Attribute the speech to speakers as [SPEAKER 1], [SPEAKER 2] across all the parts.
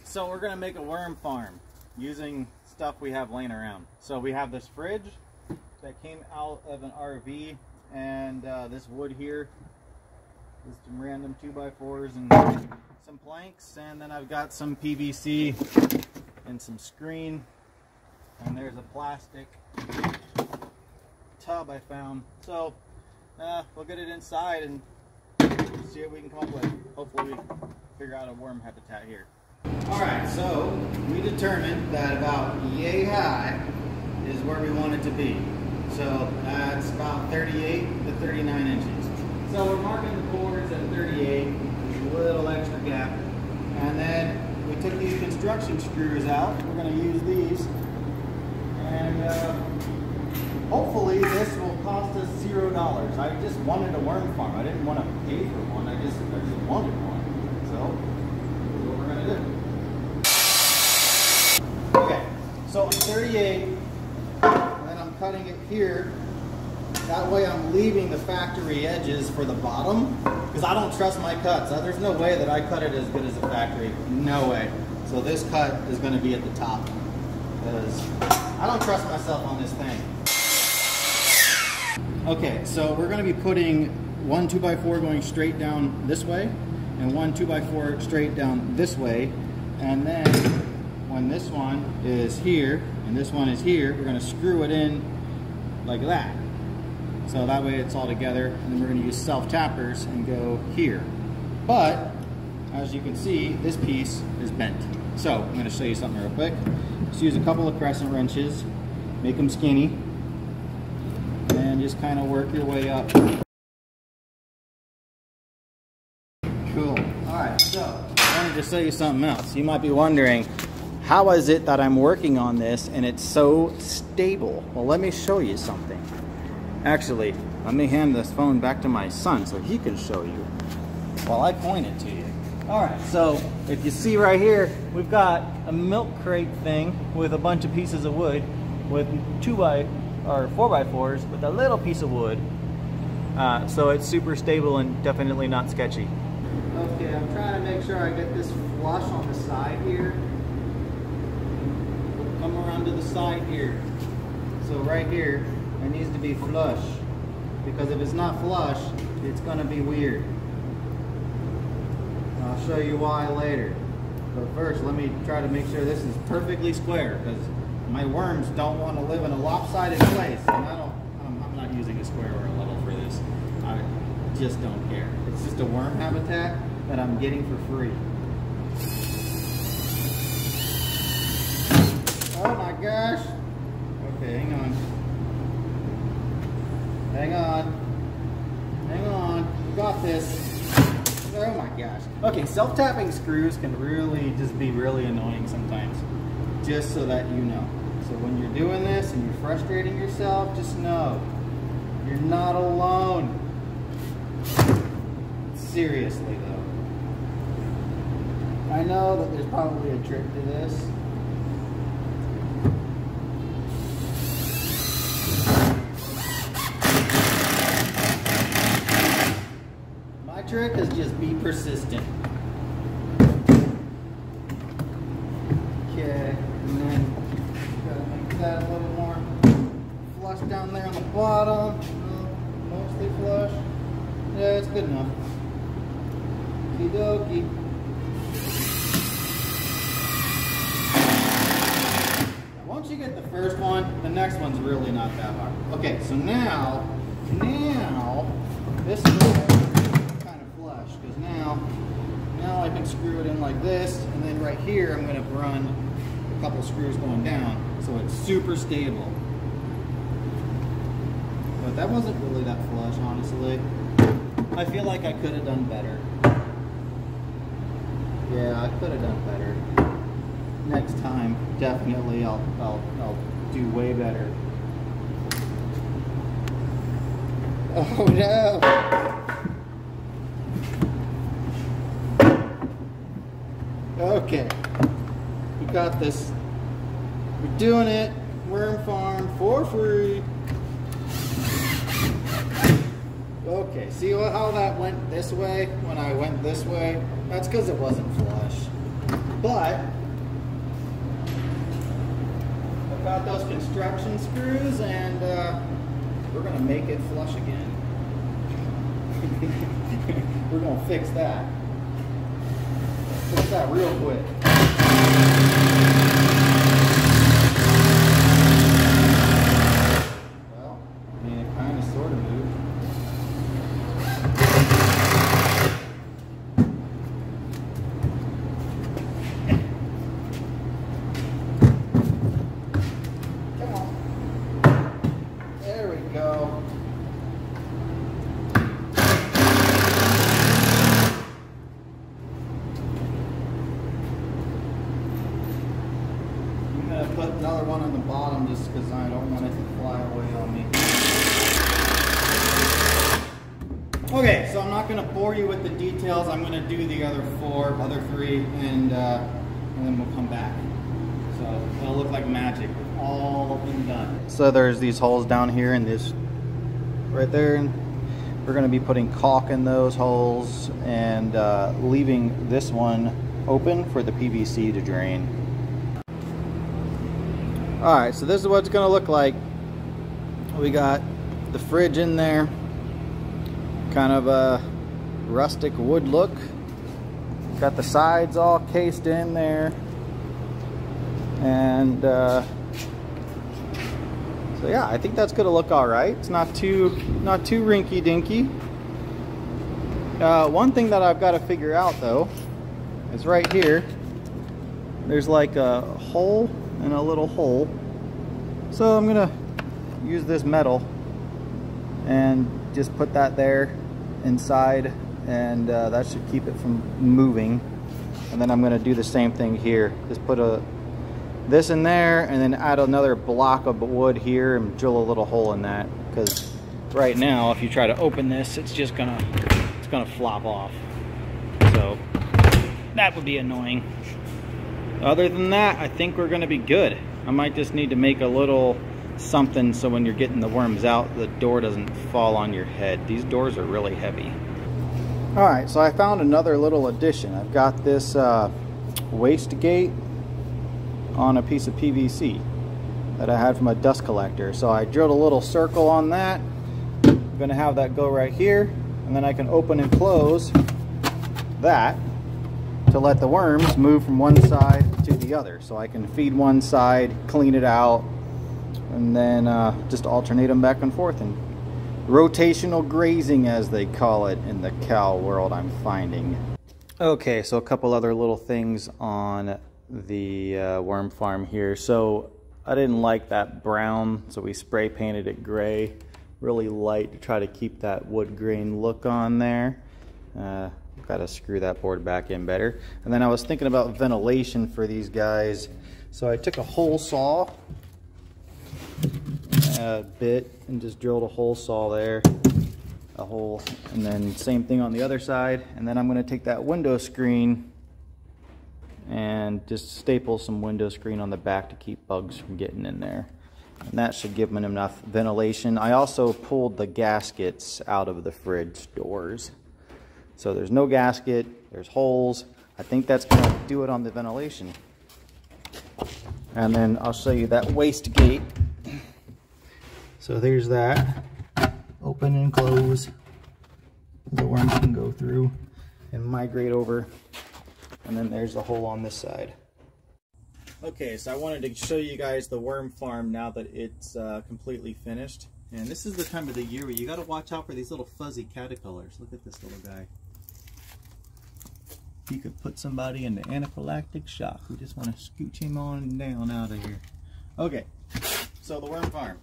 [SPEAKER 1] So we're gonna make a worm farm using stuff we have laying around. So we have this fridge that came out of an RV, and this wood here, just some random 2x4s and some planks, and then I've got some PVC and some screen, and there's a plastic tub I found. So we'll get it inside and see what we can come up with. Hopefully we figure out a worm habitat here. Alright, so we determined that about yay high is where we want it to be. So that's about 38 to 39 inches. So we're marking the boards at 38, a little extra gap. And then we took these construction screws out. We're going to use these. And hopefully this will cost us $0. I just wanted a worm farm. I didn't want to pay for one. I just wanted one. So that's what we're going to do. Okay, so 38, and I'm cutting it here. That way I'm leaving the factory edges for the bottom, because I don't trust my cuts. There's no way that I cut it as good as a factory. No way. So this cut is going to be at the top, because I don't trust myself on this thing. Okay, so we're going to be putting one 2x4 going straight down this way, and one 2x4 straight down this way, and then when this one is here and this one is here, we're going to screw it in like that. So that way it's all together, and then we're going to use self-tappers and go here. But as you can see, this piece is bent. So I'm going to show you something real quick. Just use a couple of crescent wrenches, make them skinny, and just kind of work your way up. Cool. Alright, so I wanted to show you something else. You might be wondering, how is it that I'm working on this and it's so stable? Well, let me show you something. Actually, let me hand this phone back to my son so he can show you while I point it to you. Alright, so if you see right here, we've got a milk crate thing with a bunch of pieces of wood with 4x4s with a little piece of wood. So it's super stable and definitely not sketchy. Okay, I'm trying to make sure I get this flush on the side here. Come around to the side here. So right here, it needs to be flush. Because if it's not flush, it's going to be weird. I'll show you why later. But first, let me try to make sure this is perfectly square, because my worms don't want to live in a lopsided place. And I'm not using a square or a level for this. I just don't care. It's just a worm habitat that I'm getting for free. Oh my gosh. Okay, hang on. Hang on. Hang on. We got this. Oh my gosh. Okay, self-tapping screws can really just be really annoying sometimes. Just so that you know. So when you're doing this and you're frustrating yourself, just know you're not alone. Seriously though. I know that there's probably a trick to this. My trick is just be persistent. Okay, and then gotta make that a little more flush down there on the bottom. Mostly flush. Yeah, it's good enough. Okie dokie. Once you get the first one, the next one's really not that hard. Okay, so now this is kind of flush, because now I can screw it in like this, and then right here I'm going to run a couple screws going down, so it's super stable. But that wasn't really that flush, honestly. I feel like I could have done better. Yeah, I could have done better. Next time, definitely I'll do way better. Oh no! Okay, we got this. We're doing it. Worm farm for free. Okay, see how that went this way when I went this way? That's because it wasn't flush. But I've got those construction screws, and we're gonna make it flush again. We're gonna fix that. Fix that real quick. Well, I mean, it kind of sort of moved. Come on. There we go. Put another one on the bottom just because I don't want it to fly away on me. Okay, so I'm not going to bore you with the details. I'm going to do the other three, and then we'll come back. So it'll look like magic with all of them done. So there's these holes down here and this right there. And we're going to be putting caulk in those holes and leaving this one open for the PVC to drain. Alright, so this is what it's going to look like. We got the fridge in there. Kind of a rustic wood look. Got the sides all cased in there. And so yeah, I think that's going to look alright. It's not too rinky dinky. One thing that I've got to figure out though is right here. There's like a hole and a little hole, so I'm gonna use this metal and just put that there inside, and that should keep it from moving. And then I'm gonna do the same thing here, just put this in there and then add another block of wood here and drill a little hole in that, because right now if you try to open this, it's gonna flop off, so that would be annoying. Other than that, I think we're going to be good. I might just need to make a little something so when you're getting the worms out, the door doesn't fall on your head. These doors are really heavy. Alright, so I found another little addition. I've got this waste gate on a piece of PVC that I had from a dust collector. So I drilled a little circle on that. I'm going to have that go right here, and then I can open and close that to let the worms move from one side to the other. So I can feed one side, clean it out, and then just alternate them back and forth. And rotational grazing, as they call it in the cow world, I'm finding. Okay, so a couple other little things on the worm farm here. So I didn't like that brown, so we spray painted it gray, really light, to try to keep that wood grain look on there. Got to screw that board back in better. And then I was thinking about ventilation for these guys, so I took a hole saw bit and just drilled a hole saw there, a hole, and then same thing on the other side. And then I'm going to take that window screen and just staple some window screen on the back to keep bugs from getting in there, and that should give them enough ventilation. I also pulled the gaskets out of the fridge doors. So there's no gasket, there's holes. I think that's going to do it on the ventilation. And then I'll show you that waste gate. So there's that. Open and close. The worms can go through and migrate over. And then there's the hole on this side. Okay, so I wanted to show you guys the worm farm now that it's completely finished. And this is the time of the year where you got to watch out for these little fuzzy caterpillars. Look at this little guy. He could put somebody into anaphylactic shock. We just want to scooch him on down out of here. Okay, so the worm farm.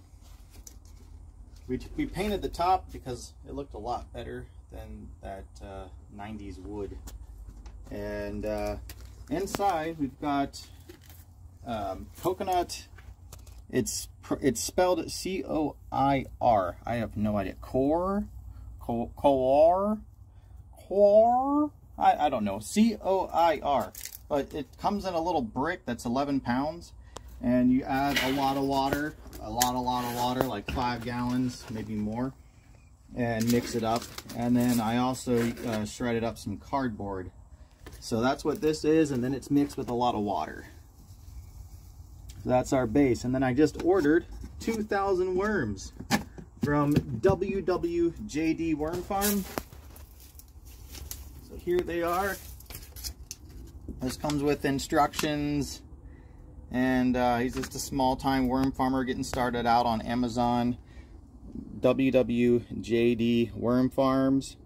[SPEAKER 1] We painted the top because it looked a lot better than that 90s wood. And inside we've got coconut. It's spelled C-O-I-R. I have no idea. Core. I don't know. C-O-I-R. But it comes in a little brick that's 11 pounds. And you add a lot of water. A lot of water, like 5 gallons, maybe more. And mix it up. And then I also shredded up some cardboard. So that's what this is, and then it's mixed with a lot of water. So that's our base. And then I just ordered 2,000 worms from WWJD Worm Farm. So here they are. This comes with instructions, and he's just a small-time worm farmer getting started out on Amazon. WWJD Worm Farms,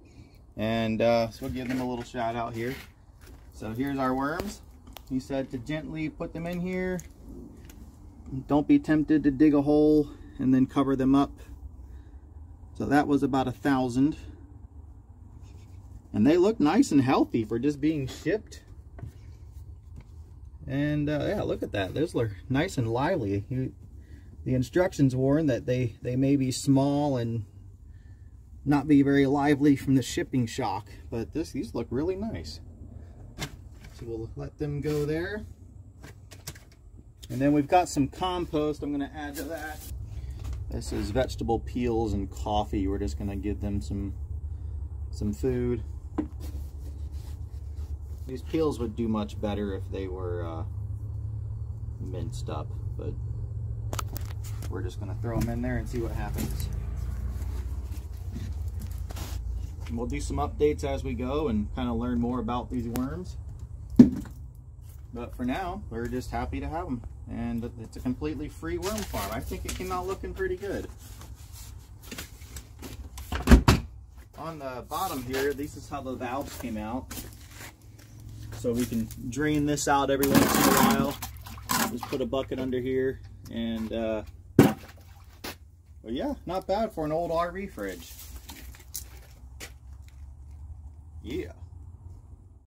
[SPEAKER 1] and so we'll give them a little shout out here. So here's our worms. He said to gently put them in here. Don't be tempted to dig a hole and then cover them up. So that was about 1,000, and they look nice and healthy for just being shipped. And yeah, look at that. Those look nice and lively. The instructions warn that they may be small and not be very lively from the shipping shock, but these look really nice. So we'll let them go there. And then we've got some compost I'm going to add to that. This is vegetable peels and coffee. We're just going to give them some food. These peels would do much better if they were minced up, but we're just going to throw them in there and see what happens. And we'll do some updates as we go and kind of learn more about these worms. But for now, we're just happy to have them. And it's a completely free worm farm. I think it came out looking pretty good. On the bottom here, this is how the valves came out. So we can drain this out every once in a while. Just put a bucket under here, and well, yeah, not bad for an old RV fridge.